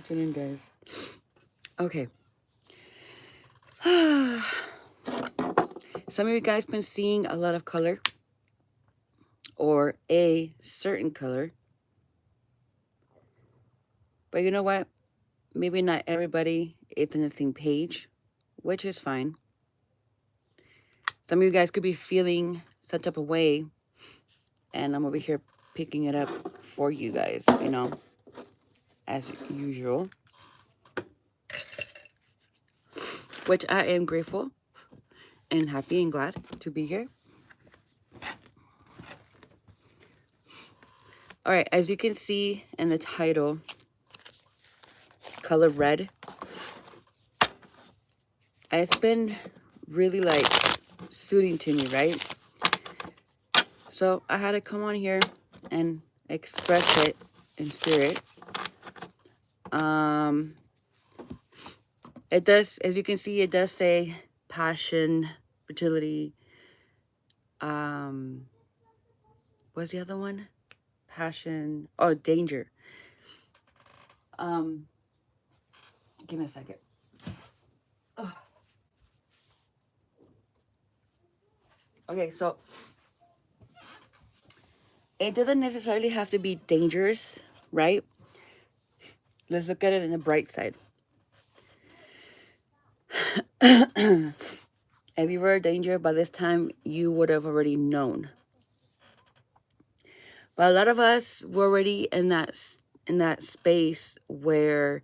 afternoon, guys. Okay. Some of you guys been seeing a lot of color or a certain color. But you know what? Maybe not everybody is on the same page, which is fine. Some of you guys could be feeling some type of way, and I'm over here picking it up for you guys, as usual. Which I am grateful and happy and glad to be here. All right, as you can see in the title, color red. It's been really like soothing to me, right? So I had to come on here and express it in spirit. It does, as you can see, it does say passion, fertility. What's the other one? Passion. Oh, danger. Give me a second. Oh. Okay, so it doesn't necessarily have to be dangerous, right? Let's look at it in the bright side. If you were a danger, by this time you would have already known. But a lot of us were already in that space where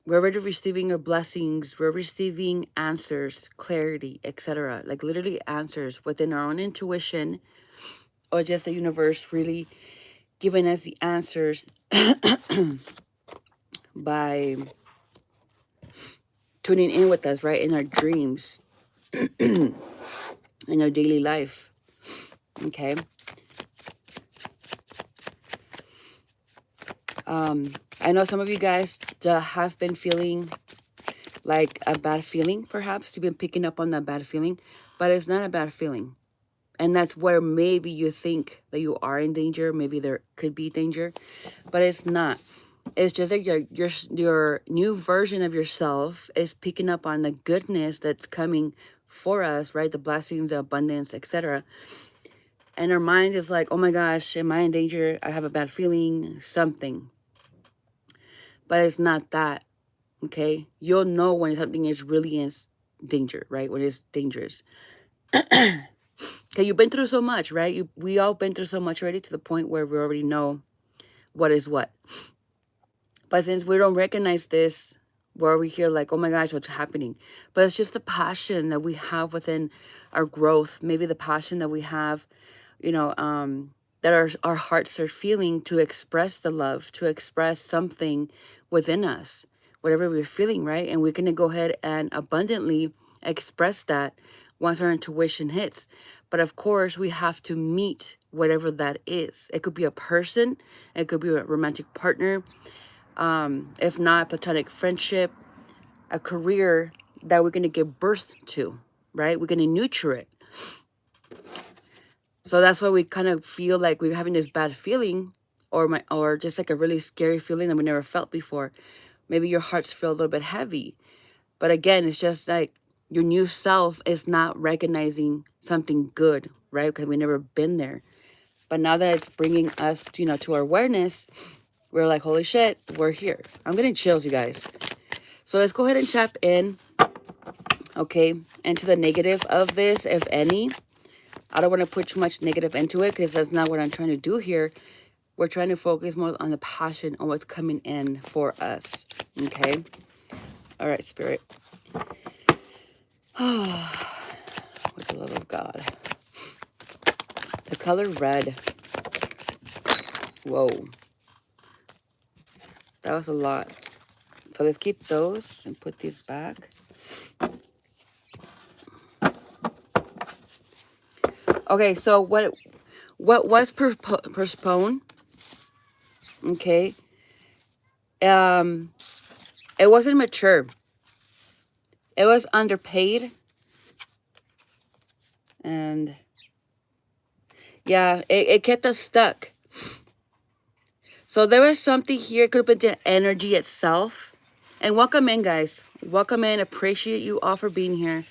we're already receiving our blessings, we're receiving answers, clarity, etc. Like literally answers within our own intuition, or just the universe really giving us the answers by tuning in with us, right, in our dreams, in our daily life. Okay. I know some of you guys have been feeling like a bad feeling, perhaps. You've been picking up on that bad feeling, but it's not a bad feeling. And that's where maybe you think that you are in danger. Maybe there could be danger, but it's not. It's just like your new version of yourself is picking up on the goodness that's coming for us, right? The blessings, the abundance, etc. And our mind is like, oh my gosh, am I in danger? I have a bad feeling, something. But it's not that, okay? You'll know when something is really in danger, right? When it's dangerous. Okay, you've been through so much, right? We all been through so much already to the point where we already know what is what. But since we don't recognize this, we're over here like, oh my gosh, what's happening? But it's just the passion that we have within our growth. Maybe the passion that we have, that our hearts are feeling to express the love, to express something within us, whatever we're feeling, right? And we're going to go ahead and abundantly express that once our intuition hits. But of course, we have to meet whatever that is. It could be a person, it could be a romantic partner, if not platonic friendship, a career that we're going to give birth to, right? We're going to nurture it. So that's why we kind of feel like we're having this bad feeling, or just like a really scary feeling that we never felt before. Maybe your hearts feel a little bit heavy. But again, it's just like your new self is not recognizing something good, right? Because we never been there. But now that it's bringing us, to our awareness, we're like, holy shit, we're here. I'm getting chills, you guys. So let's go ahead and tap in, okay, into the negative of this, if any. I don't want to put too much negative into it because that's not what I'm trying to do here. We're trying to focus more on the passion, on what's coming in for us, okay? All right, Spirit. With the love of God. The color red. Whoa. That was a lot. So let's keep those and put these back. Okay, so what was postponed? Okay. It wasn't mature. It was underpaid. And yeah, it kept us stuck. So there was something here. It could have been the energy itself. And welcome in, guys. Welcome in. Appreciate you all for being here.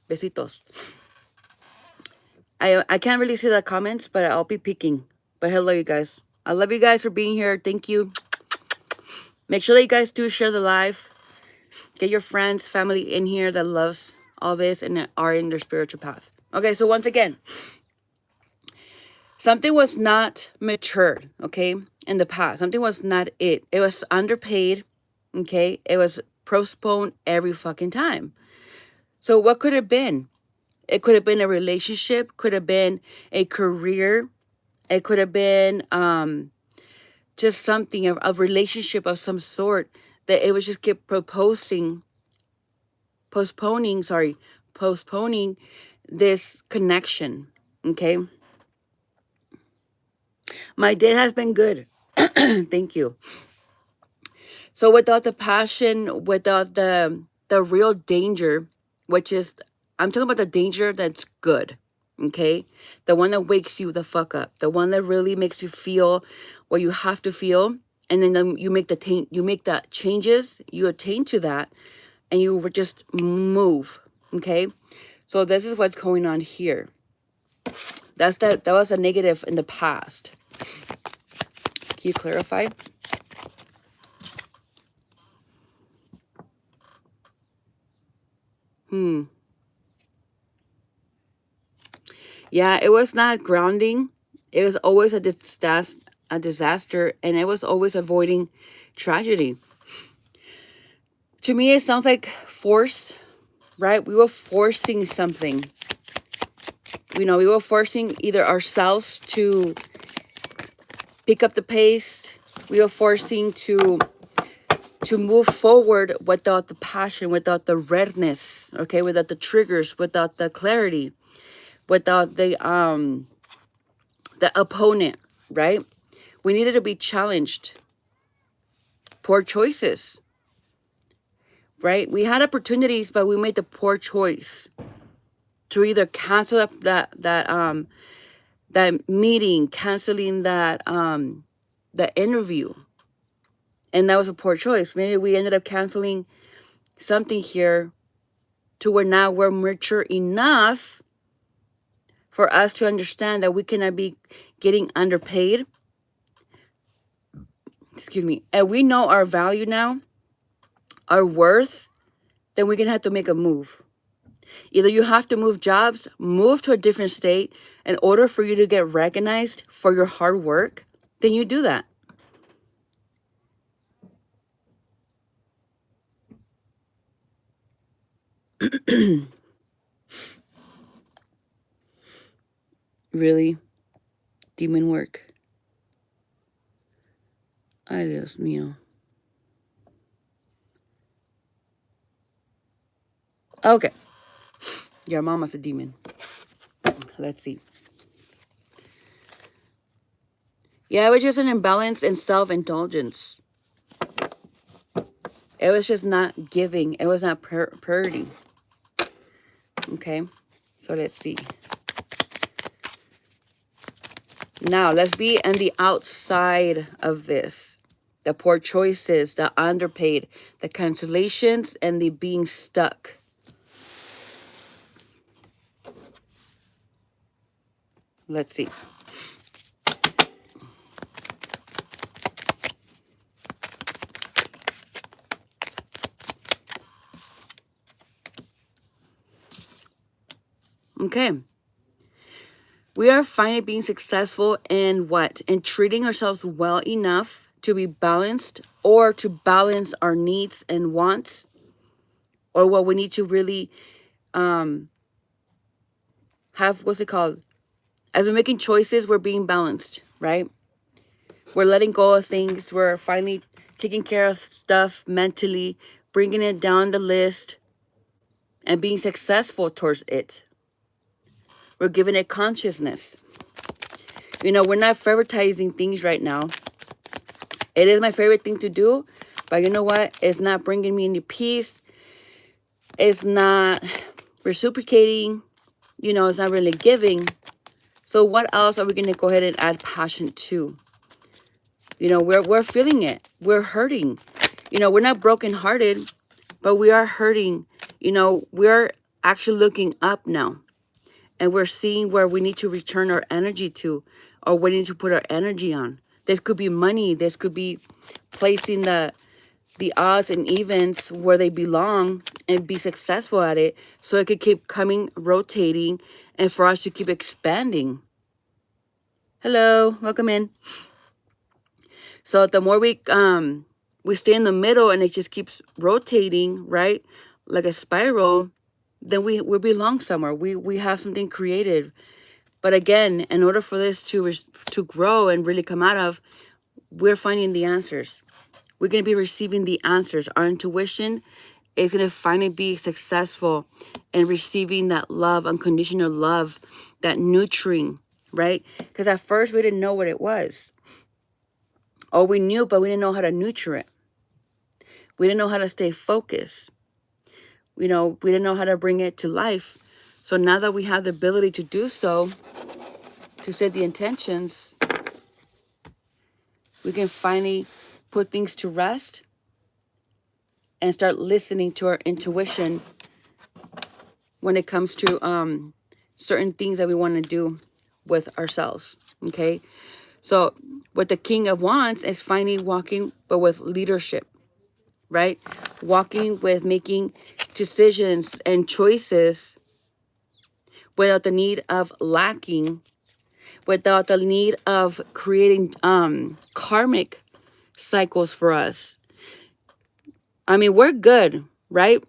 Besitos. I can't really see the comments, but I'll be peeking. But hello, you guys. I love you guys for being here. Thank you. Make sure that you guys do share the live. Get your friends, family in here that loves all this and are in their spiritual path. Okay, so once again, something was not matured, okay, in the past. Something was not it. It was underpaid, okay? It was postponed every fucking time. So what could it have been? It could have been a relationship, could have been a career. It could have been just something, a relationship of some sort that it was just kept postponing this connection, okay? My day has been good. Thank you. So without the passion, without the real danger, which is, I'm talking about the danger that's good, okay? The one that wakes you the fuck up, the one that really makes you feel what you have to feel, and then you make the changes, you attain to that, and you just move, okay? So this is what's going on here. That was a negative in the past. Can you clarify? Yeah, it was not grounding. It was always a disaster, and it was always avoiding tragedy. To me, it sounds like force, right? We were forcing something. We were forcing either ourselves to pick up the pace. We were forcing to move forward without the passion, without the redness, okay, without the triggers, without the clarity, without the opponent, right? We needed to be challenged. Poor choices, right? We had opportunities, but we made the poor choice to either cancel that meeting, canceling that the interview. And that was a poor choice. Maybe we ended up canceling something here to where now we're mature enough for us to understand that we cannot be getting underpaid. Excuse me. And we know our value now, our worth, then we're going to have to make a move. Either you have to move jobs, move to a different state in order for you to get recognized for your hard work, then you do that. Really? Demon work. Ay, Dios mío. Okay. Your mama's a demon. Let's see. Yeah, it was just an imbalance in self-indulgence. It was just not giving. It was not purity. Okay. So let's see. Now, let's be on the outside of this. The poor choices, the underpaid, the cancellations, and the being stuck. Let's see. Okay. We are finally being successful in what? In treating ourselves well enough to be balanced, or to balance our needs and wants, or what we need to really have, what's it called? As we're making choices, we're being balanced, right? We're letting go of things. We're finally taking care of stuff mentally, bringing it down the list, and being successful towards it. We're giving it consciousness. We're not favoritizing things right now. It is my favorite thing to do, but you know what? It's not bringing me any peace. It's not reciprocating. It's not really giving. So what else are we going to go ahead and add passion to? You know, we're feeling it. We're hurting. You know, we're not brokenhearted, but we are hurting. You know, we're actually looking up now, and we're seeing where we need to return our energy to, or we need to put our energy on. This could be money. This could be placing the odds and events where they belong and be successful at it, so it could keep coming, rotating, and for us to keep expanding. Hello, welcome in. So the more we stay in the middle and it just keeps rotating, right, like a spiral, then we belong somewhere. We have something created. But again, in order for this to grow and really come out of, we're finding the answers. We're going to be receiving the answers. Our intuition is going to finally be successful in receiving that love, unconditional love, that nurturing, right? Because at first we didn't know what it was. Or we knew, but we didn't know how to nurture it. We didn't know how to stay focused. You know, we didn't know how to bring it to life. So now that we have the ability to do so, to set the intentions, we can finally put things to rest and start listening to our intuition when it comes to certain things that we want to do with ourselves. Okay, so what the King of Wands is finally walking, but with leadership, right? Walking with making decisions and choices without the need of lacking, without the need of creating karmic cycles for us. I mean, we're good, right?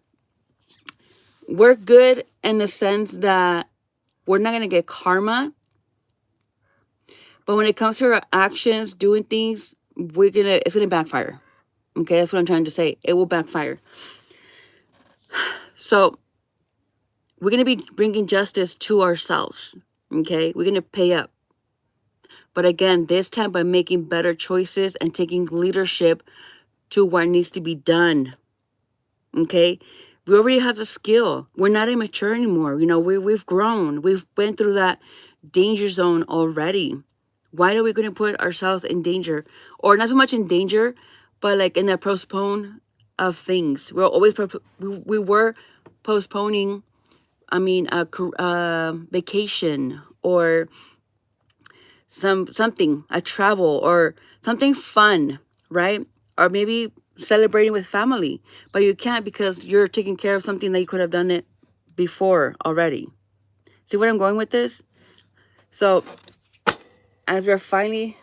We're good in the sense that we're not going to get karma. But when it comes to our actions, doing things, it's going to backfire. Okay, that's what I'm trying to say. It will backfire. So we're going to be bringing justice to ourselves. Okay, we're going to pay up. But again, this time by making better choices and taking leadership to what needs to be done. Okay, we already have the skill. We're not immature anymore. You know, we've grown. We've been through that danger zone already. Why are we going to put ourselves in danger? Or not so much in danger, but like in the postpone of things. We're always, we were postponing, I mean, a vacation or something, a travel or something fun, right? Or maybe celebrating with family. But you can't because you're taking care of something that you could have done it before already. See where I'm going with this? So as we're finally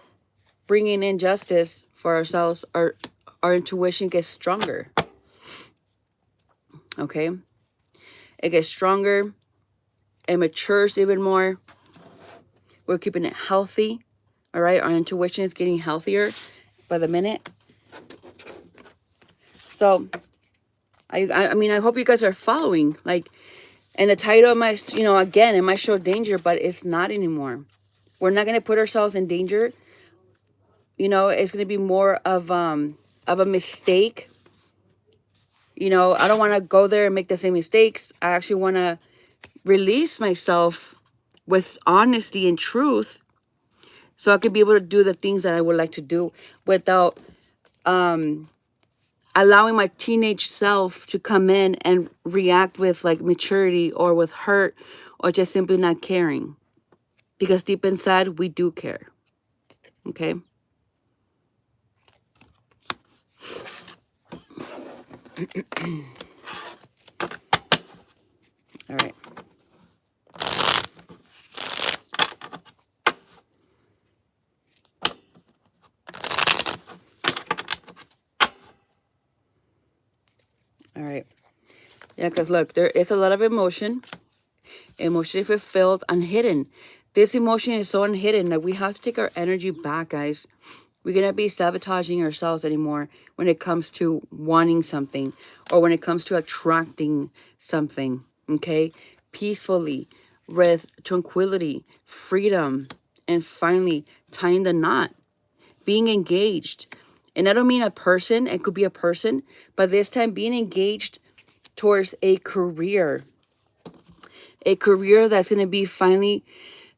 bringing in justice for ourselves, our intuition gets stronger. Okay? It gets stronger. It matures even more. We're keeping it healthy. All right? Our intuition is getting healthier by the minute. So, I mean, I hope you guys are following. Like, and the title might, you know, again, it might show danger, but it's not anymore. We're not going to put ourselves in danger. You know, it's going to be more of a mistake. You know, I don't want to go there and make the same mistakes. I actually want to release myself with honesty and truth so I can be able to do the things that I would like to do without allowing my teenage self to come in and react with like maturity or with hurt or just simply not caring. Because deep inside, we do care. Okay? All right. All right. Yeah, because look, there is a lot of emotion. Emotionally fulfilled, unhidden. This emotion is so unhidden that we have to take our energy back, guys. We cannot be sabotaging ourselves anymore when it comes to wanting something or when it comes to attracting something, okay? Peacefully, with tranquility, freedom, and finally tying the knot, being engaged. And I don't mean a person, it could be a person, but this time being engaged towards a career that's going to be finally,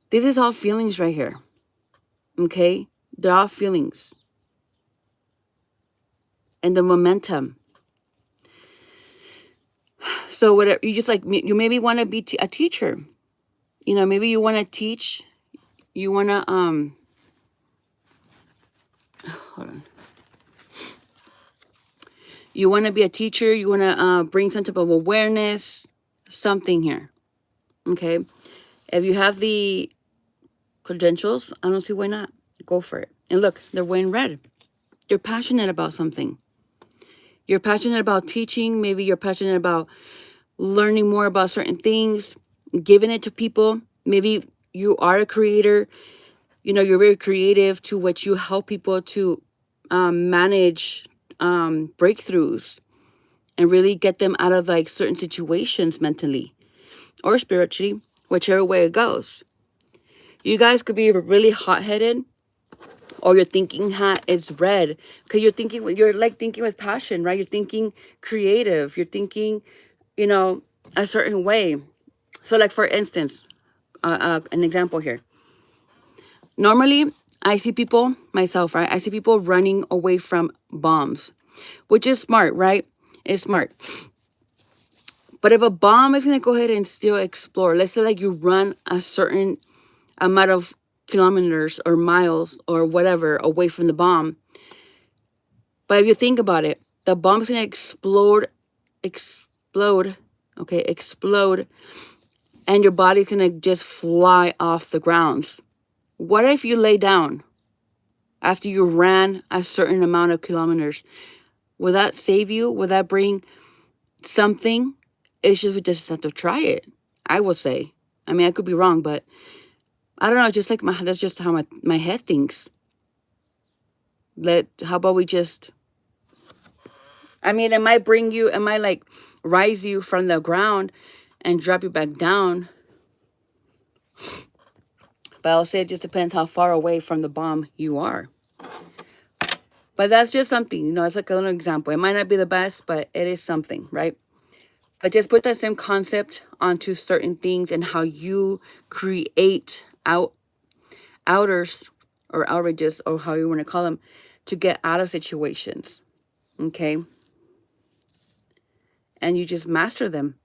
this is all feelings right here. Okay? They're all feelings. and the momentum. So whatever you just like, you maybe want to be a teacher. You know, maybe you want to teach. You want to hold on. You want to be a teacher. You want to bring some type of awareness, something here. Okay, if you have the credentials, I don't see why not. Go for it. And look, they're wearing red. You're passionate about something. You're passionate about teaching. Maybe you're passionate about learning more about certain things, giving it to people. Maybe you are a creator. You know, you're very creative to which you help people to manage breakthroughs and really get them out of like certain situations mentally or spiritually, whichever way it goes. You guys could be really hot-headed, or your thinking hat is red because you're like thinking with passion, right? You're thinking creative. You're thinking, you know, a certain way. So like, for instance, an example here. Normally, I see people, myself, right? I see people running away from bombs, which is smart, right? It's smart. But if a bomb is going to go ahead and still explore, let's say like you run a certain amount of kilometers or miles or whatever away from the bomb. But if you think about it, the bomb's going to explode, and your body's going to just fly off the grounds. What if you lay down after you ran a certain amount of kilometers? Will that save you? Will that bring something? It's just, we just have to try it, I will say. I mean, I could be wrong, but I don't know. Just like that's just how my head thinks. How about we just, I mean, it might like rise you from the ground and drop you back down. But I'll say it just depends how far away from the bomb you are. But that's just something, you know, it's like a little example. It might not be the best, but it is something, right? But just put that same concept onto certain things and how you create outers or outrages, or how you want to call them, to get out of situations. Okay? And you just master them.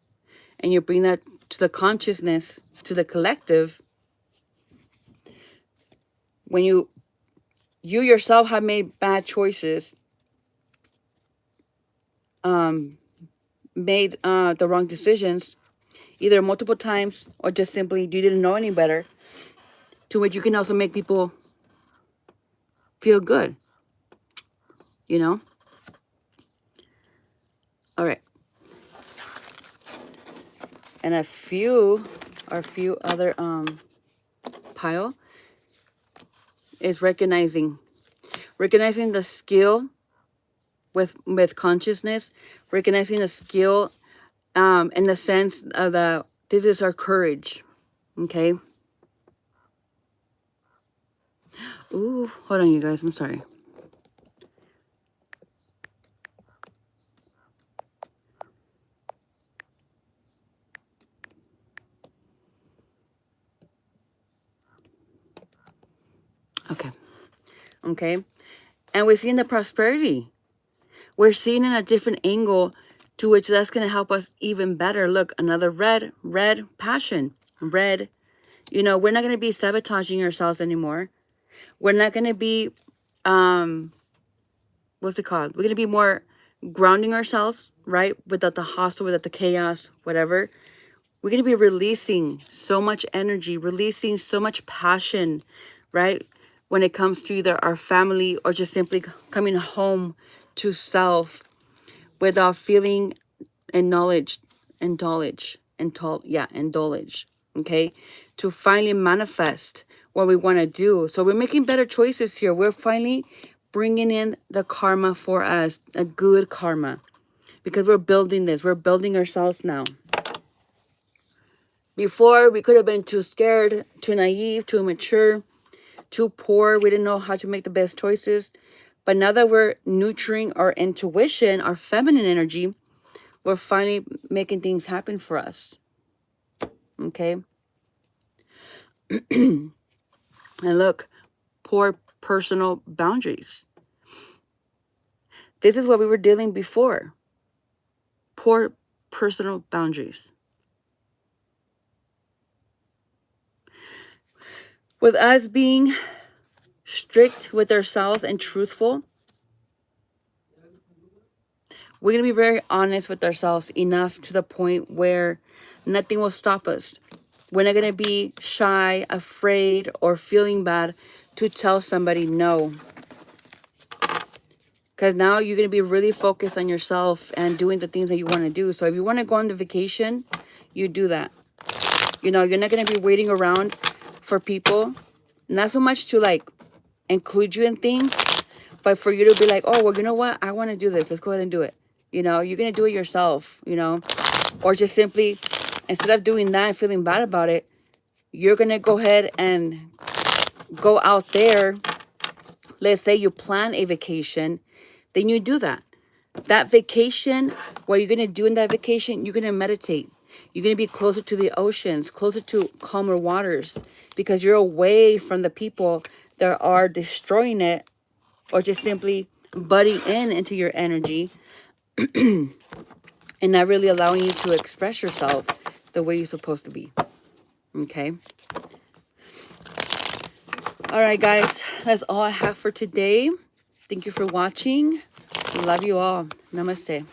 And you bring that to the consciousness, to the collective. When you yourself have made bad choices, made the wrong decisions, either multiple times or just simply you didn't know any better, to which you can also make people feel good, you know? All right. And a few other pile is recognizing the skill with consciousness, recognizing the skill in the sense of this is our courage. Okay. Ooh, hold on, you guys. I'm sorry. Okay. And we're seeing the prosperity. We're seeing in a different angle, to which that's going to help us even better. Look, another red passion, red. You know, we're not going to be sabotaging ourselves anymore. We're not going to be, what's it called? We're going to be more grounding ourselves, right? Without the hustle, without the chaos, whatever. We're going to be releasing so much energy, releasing so much passion, right? When it comes to either our family or just simply coming home to self without feeling indulged, okay? To finally manifest what we want to do. So we're making better choices here. We're finally bringing in the karma for us, a good karma, because we're building this. We're building ourselves now. Before, we could have been too scared, too naive, too immature, too poor. We didn't know how to make the best choices. But now that we're nurturing our intuition, our feminine energy, we're finally making things happen for us. Okay? And look, poor personal boundaries. This is what we were dealing before. Poor personal boundaries. With us being strict with ourselves and truthful, we're going to be very honest with ourselves enough to the point where nothing will stop us. We're not going to be shy, afraid, or feeling bad to tell somebody no. Because now you're going to be really focused on yourself and doing the things that you want to do. So if you want to go on the vacation, you do that. You know, you're not going to be waiting around for people. Not so much to like include you in things, but for you to be like, oh, well, you know what? I want to do this. Let's go ahead and do it. You know, you're going to do it yourself, you know, or just simply, instead of doing that and feeling bad about it, you're going to go ahead and go out there. Let's say you plan a vacation, then you do that. That vacation, what you're going to do in that vacation, you're going to meditate. You're going to be closer to the oceans, closer to calmer waters, because you're away from the people that are destroying it or just simply butting into your energy and not really allowing you to express yourself the way you're supposed to be. Okay? All right, guys. That's all I have for today. Thank you for watching. Love you all. Namaste.